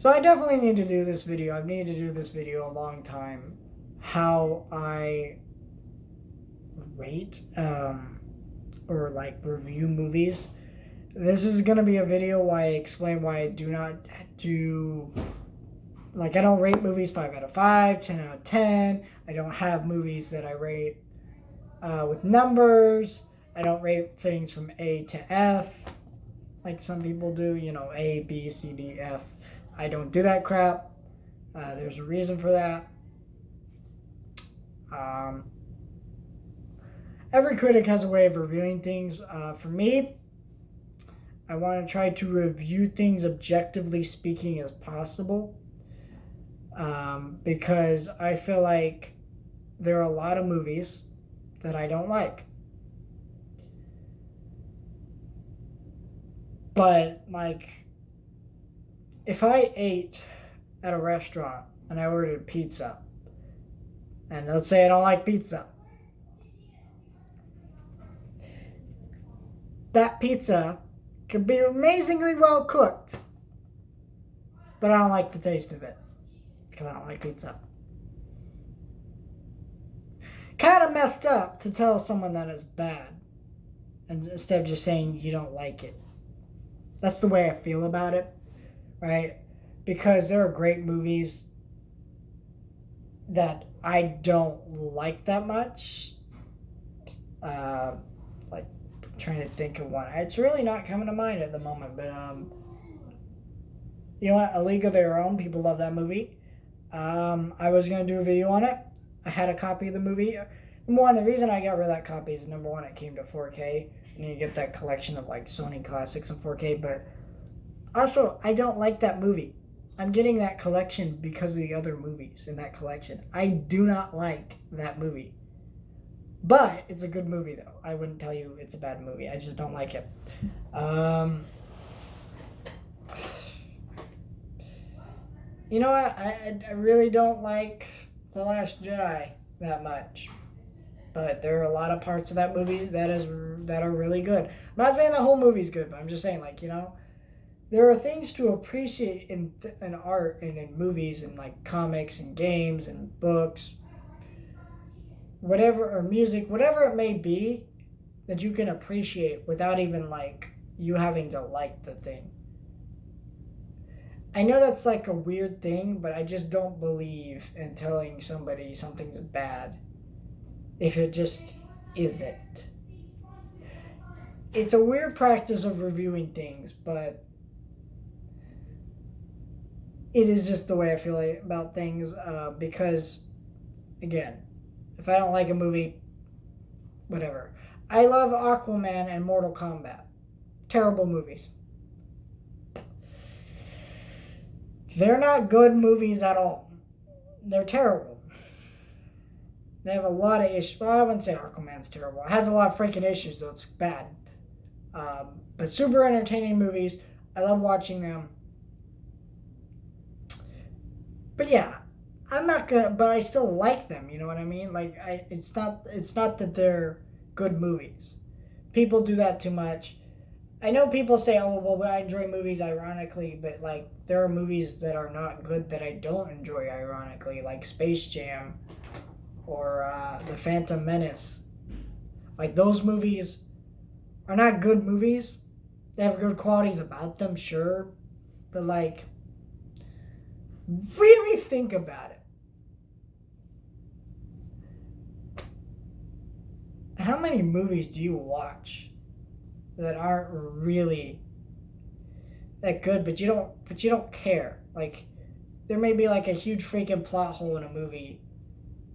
So I definitely need to do this video. I've needed to do this video a long time. How I rate or like review movies. This is going to be a video where I explain why I do not do, like, I don't rate movies 5 out of 5, 10 out of 10. I don't have movies that I rate with numbers. I don't rate things from A to F like some people do, you know, A, B, C, D, F. I don't do that crap. There's a reason for that. Every critic has a way of reviewing things. For me, I want to try to review things objectively speaking as possible, because I feel like there are a lot of movies that I don't like. But, like, if I ate at a restaurant and I ordered pizza, and let's say I don't like pizza, that pizza could be amazingly well cooked, but I don't like the taste of it because I don't like pizza. Kind of messed up to tell someone that is bad, and instead of just saying you don't like it. That's the way I feel about it, right? Because there are great movies that I don't like that much. Like, trying to think of one. It's really not coming to mind at the moment, but you know what? A League of Their Own. People love that movie. I was gonna do a video on it. I had a copy of the movie. The reason I got rid of that copy is, number one, it came to 4K. And you get that collection of like Sony classics in 4K. But also, I don't like that movie. I'm getting that collection because of the other movies in that collection. I do not like that movie. But it's a good movie, though. I wouldn't tell you it's a bad movie. I just don't like it. You know what? I really don't like The Last Jedi that much. But there are a lot of parts of that movie that are really good. I'm not saying the whole movie's good, but I'm just saying, like, you know, there are things to appreciate in art and in movies and like comics and games and books, whatever, or music, whatever it may be, that you can appreciate without even like you having to like the thing. I know that's like a weird thing, but I just don't believe in telling somebody something's bad if it just isn't. It's a weird practice of reviewing things, but it is just the way I feel about things, because, again, if I don't like a movie, whatever. I love Aquaman and Mortal Kombat. Terrible movies. They're not good movies at all. They're terrible. They have a lot of issues. Well, I wouldn't say Aquaman's terrible. It has a lot of freaking issues, so it's bad. But super entertaining movies. I love watching them. But yeah, I'm not gonna. But I still like them. You know what I mean? Like, it's not that they're good movies. People do that too much. I know people say, "Oh, well, I enjoy movies ironically," but like, there are movies that are not good that I don't enjoy ironically, like Space Jam or The Phantom Menace. Like, those movies are not good movies. They have good qualities about them, sure, but like, really think about it. How many movies do you watch that aren't really that good, but you don't care? Like, there may be like a huge freaking plot hole in a movie,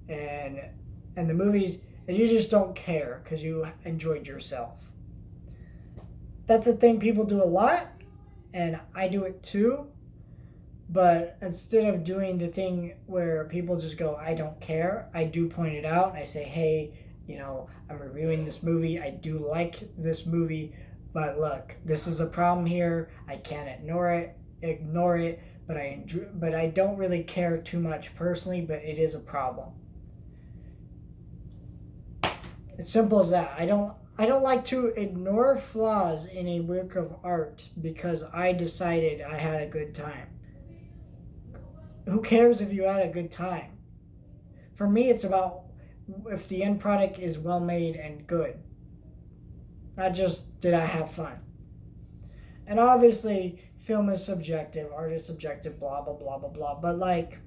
and the movies, and you just don't care because you enjoyed yourself. That's a thing people do a lot, and I do it too. But instead of doing the thing where people just go, I don't care, I do point it out, and I say, hey, you know, I'm reviewing this movie. I do like this movie, but look, this is a problem here. I can't ignore it, but I don't really care too much personally, but it is a problem. It's simple as that. I don't like to ignore flaws in a work of art because I decided I had a good time. who cares if you had a good time? For me, it's about if the end product is well made and good, not just did I have fun. And obviously, film is subjective, art is subjective, blah, blah, blah, blah, blah. But, like,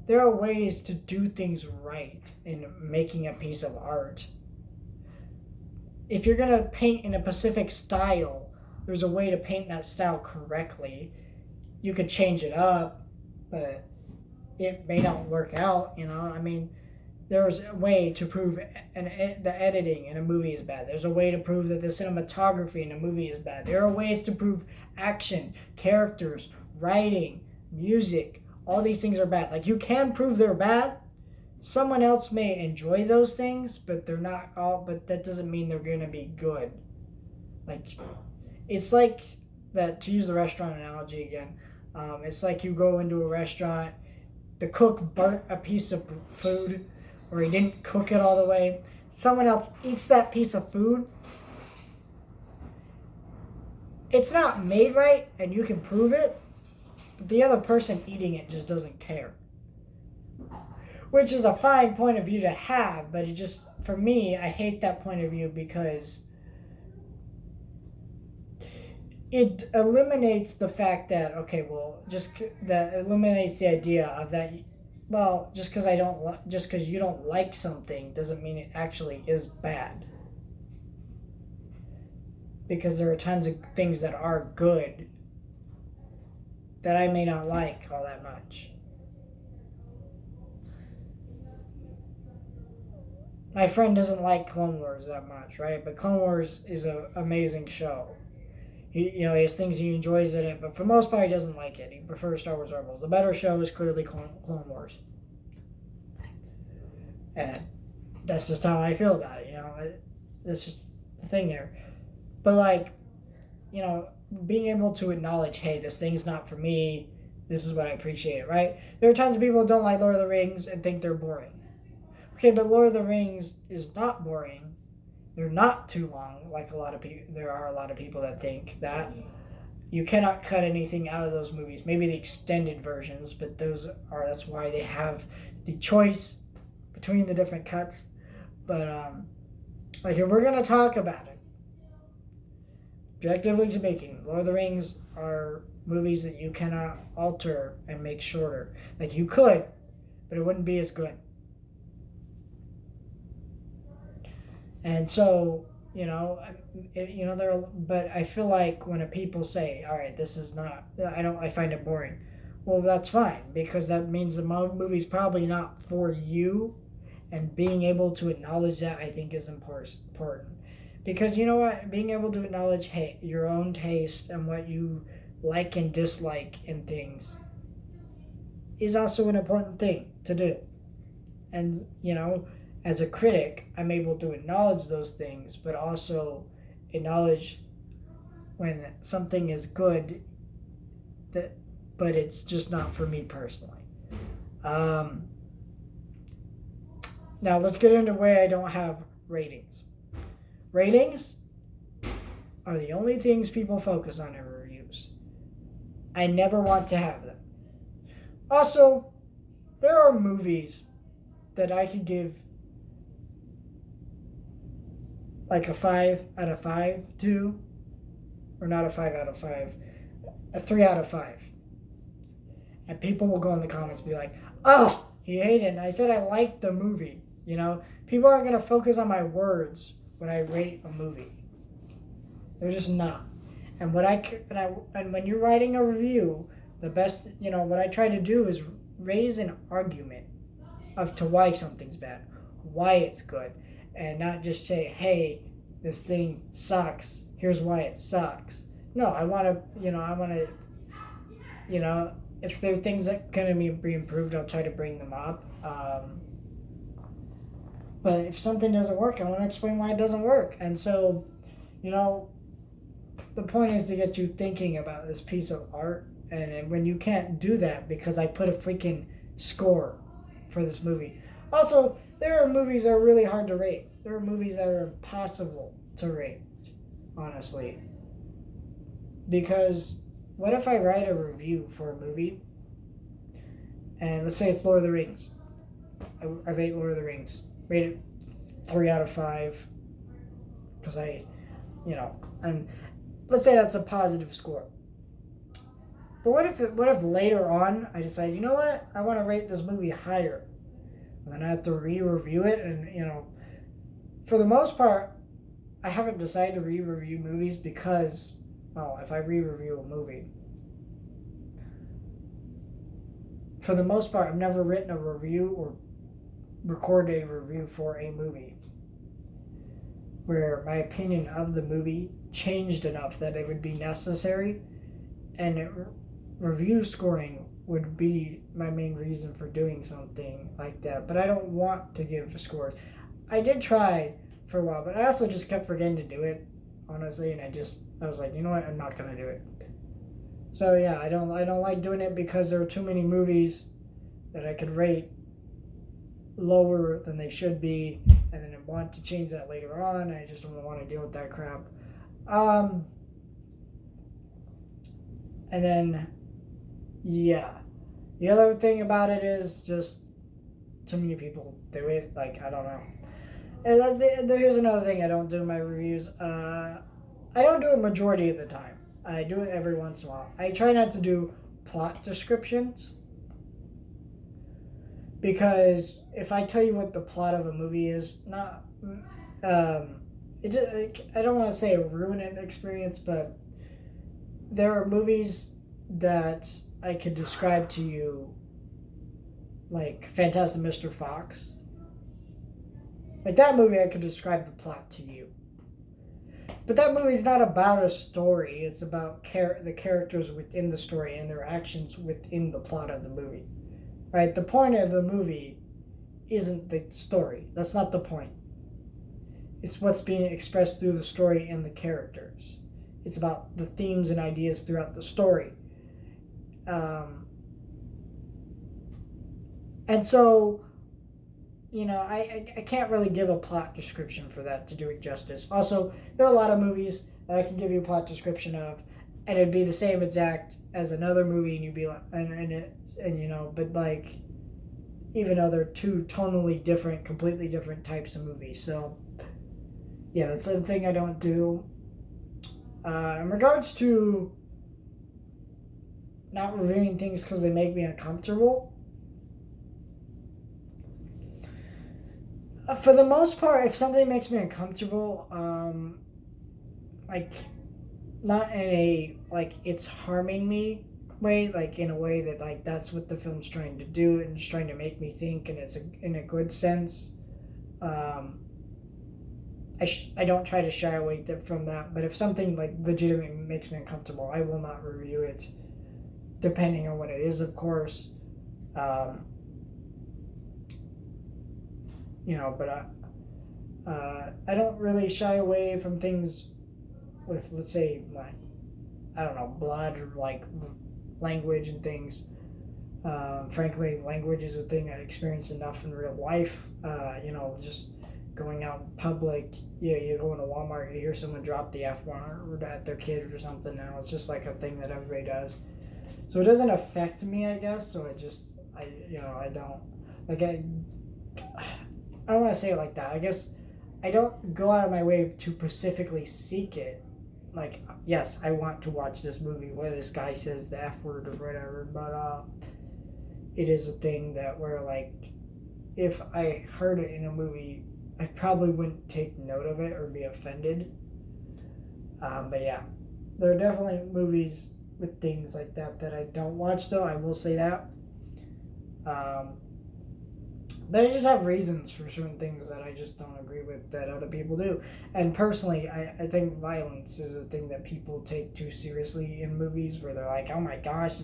there are ways to do things right in making a piece of art. If you're going to paint in a specific style, there's a way to paint that style correctly. You could change it up, but it may not work out, you know? I mean, there's a way to prove the editing in a movie is bad. There's a way to prove that the cinematography in a movie is bad. There are ways to prove action, characters, writing, music, all these things are bad. Like, you can prove they're bad. Someone else may enjoy those things, but they're not all, but that doesn't mean they're going to be good. Like, it's like that, to use the restaurant analogy again, it's like you go into a restaurant, the cook burnt a piece of food, or he didn't cook it all the way. Someone else eats that piece of food. It's not made right, and you can prove it, but the other person eating it just doesn't care. Which is a fine point of view to have, but it just, for me, I hate that point of view because it eliminates the fact that, okay, well, that eliminates the idea of that, well, just because you don't like something doesn't mean it actually is bad. Because there are tons of things that are good that I may not like all that much. My friend doesn't like Clone Wars that much, right? But Clone Wars is an amazing show. He has things he enjoys in it, but for the most part, he doesn't like it. He prefers Star Wars Rebels. The better show is clearly Clone Wars. And that's just how I feel about it, That's just the thing there. But, like, being able to acknowledge, hey, this thing's not for me, this is what I appreciate, right? There are tons of people who don't like Lord of the Rings and think they're boring. Okay, but Lord of the Rings is not boring. They're not too long, like there are a lot of people that think that. You cannot cut anything out of those movies. Maybe the extended versions, but that's why they have the choice between the different cuts. But, like, if we're going to talk about it, objectively speaking, Lord of the Rings are movies that you cannot alter and make shorter. Like, you could, but it wouldn't be as good. And so, but I feel like when people say, all right, this is not, I find it boring. Well, that's fine, because that means the movie's probably not for you, and being able to acknowledge that, I think, is important. Because you know what? Being able to acknowledge, hey, your own taste and what you like and dislike in things is also an important thing to do. And, as a critic, I'm able to acknowledge those things, but also acknowledge when something is good, but it's just not for me personally. Now let's get into why I don't have ratings. Ratings are the only things people focus on in reviews. I never want to have them. Also, there are movies that I could give like a 5 out of 5 to, or not a 5 out of 5, a 3 out of 5. And people will go in the comments and be like, oh, he hated it. And I said I liked the movie. People aren't going to focus on my words when I rate a movie. They're just not. And when you're writing a review, the best, what I try to do is raise an argument to why something's bad, why it's good. And not just say, hey, this thing sucks. Here's why it sucks. No, I want to, if there are things that can be improved, I'll try to bring them up. But if something doesn't work, I want to explain why it doesn't work. And so, the point is to get you thinking about this piece of art. And when you can't do that because I put a freaking score for this movie. Also, there are movies that are really hard to rate. There are movies that are impossible to rate, honestly. Because what if I write a review for a movie And let's say it's Lord of the Rings. I rate Lord of the Rings. Rate it 3 out of 5. Because and let's say that's a positive score. But what if later on I decide, you know what, I want to rate this movie higher, and then I have to re-review it, and for the most part, I haven't decided to re-review movies because, well, if I re-review a movie, for the most part, I've never written a review or recorded a review for a movie where my opinion of the movie changed enough that it would be necessary, and review scoring would be my main reason for doing something like that. But I don't want to give scores. I did try for a while, but I also just kept forgetting to do it, honestly, and I was like, you know what, I'm not gonna do it. So yeah, I don't like doing it because there are too many movies that I could rate lower than they should be, and then I want to change that later on. I just don't want to deal with that crap. And then, yeah, the other thing about it is just too many people do it. Like, I don't know. And here's another thing I don't do in my reviews. I don't do it majority of the time. I do it every once in a while. I try not to do plot descriptions, because if I tell you what the plot of a movie is, I don't want to say ruin an experience, but there are movies that I could describe to you, like Fantastic Mr. Fox. Like that movie, I could describe the plot to you. But that movie's not about a story. It's about the characters within the story and their actions within the plot of the movie. Right? The point of the movie isn't the story. That's not the point. It's what's being expressed through the story and the characters. It's about the themes and ideas throughout the story. And so, I can't really give a plot description for that to do it justice. Also, there are a lot of movies that I can give you a plot description of, and it'd be the same exact as another movie, and you'd be like, but like, even though they're two tonally different, completely different types of movies. So, yeah, that's the thing I don't do. In regards to not reviewing things because they make me uncomfortable, for the most part, if something makes me uncomfortable, like, not in a, like, it's harming me way, like, in a way that, like, that's what the film's trying to do, and it's trying to make me think, and it's in a good sense, I don't try to shy away from that. But if something, like, legitimately makes me uncomfortable, I will not review it, depending on what it is, of course. But I don't really shy away from things with, let's say, like, I don't know, blood or, like, language and things. Frankly, language is a thing I experience enough in real life. Just going out in public, you go into Walmart, you hear someone drop the F-bomb at their kid or something. Now it's just like a thing that everybody does. So it doesn't affect me, I guess. So I don't, like, I don't want to say it like that. I guess I don't go out of my way to specifically seek it. Like, yes, I want to watch this movie where this guy says the F word or whatever, but it is a thing that where, like, if I heard it in a movie, I probably wouldn't take note of it or be offended. But yeah, there are definitely movies with things like that I don't watch, though. I will say that. But I just have reasons for certain things that I just don't agree with that other people do. And personally, I think violence is a thing that people take too seriously in movies, where they're like, oh my gosh,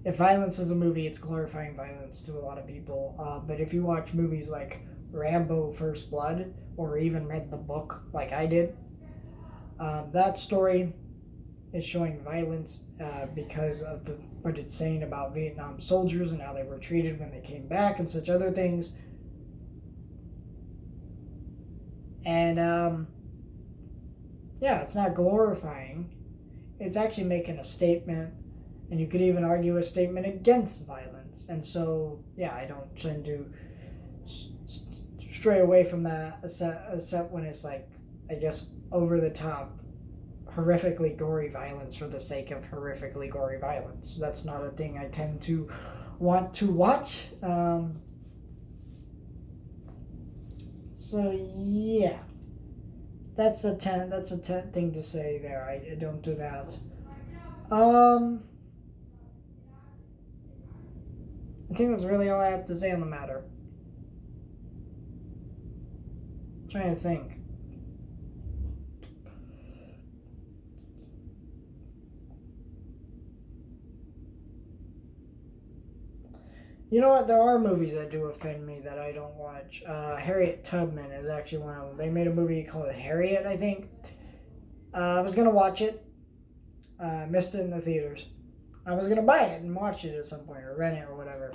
if violence is a movie, it's glorifying violence to a lot of people. But if you watch movies like Rambo First Blood, or even read the book like I did, that story is showing violence because of what it's saying about Vietnam soldiers and how they were treated when they came back and such other things. And it's not glorifying. It's actually making a statement, and you could even argue a statement against violence. violence. And so, yeah, I don't tend to stray away from that, except when it's like, I guess, over the top, horrifically gory violence for the sake of horrifically gory violence. That's not a thing I tend to want to watch. So yeah, that's a thing to say there. I don't do that. I think that's really all I have to say on the matter. I'm trying to think. You know what? There are movies that do offend me that I don't watch. Harriet Tubman is actually one of them. They made a movie called Harriet, I think. I was gonna watch it. Missed it in the theaters. I was gonna buy it and watch it at some point or rent it or whatever.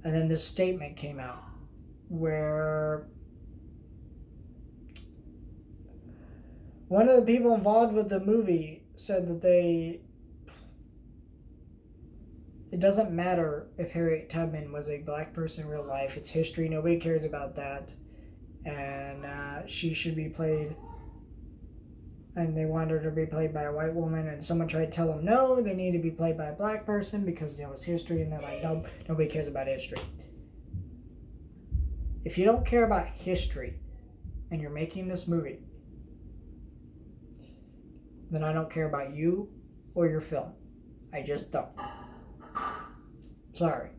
And then this statement came out where one of the people involved with the movie said that it doesn't matter if Harriet Tubman was a black person in real life. It's history. Nobody cares about that. And she should be played. And they wanted her to be played by a white woman. And someone tried to tell them, no, they need to be played by a black person because, it's history. And they're like, no, nobody cares about history. If you don't care about history and you're making this movie, then I don't care about you or your film. I just don't. Sorry.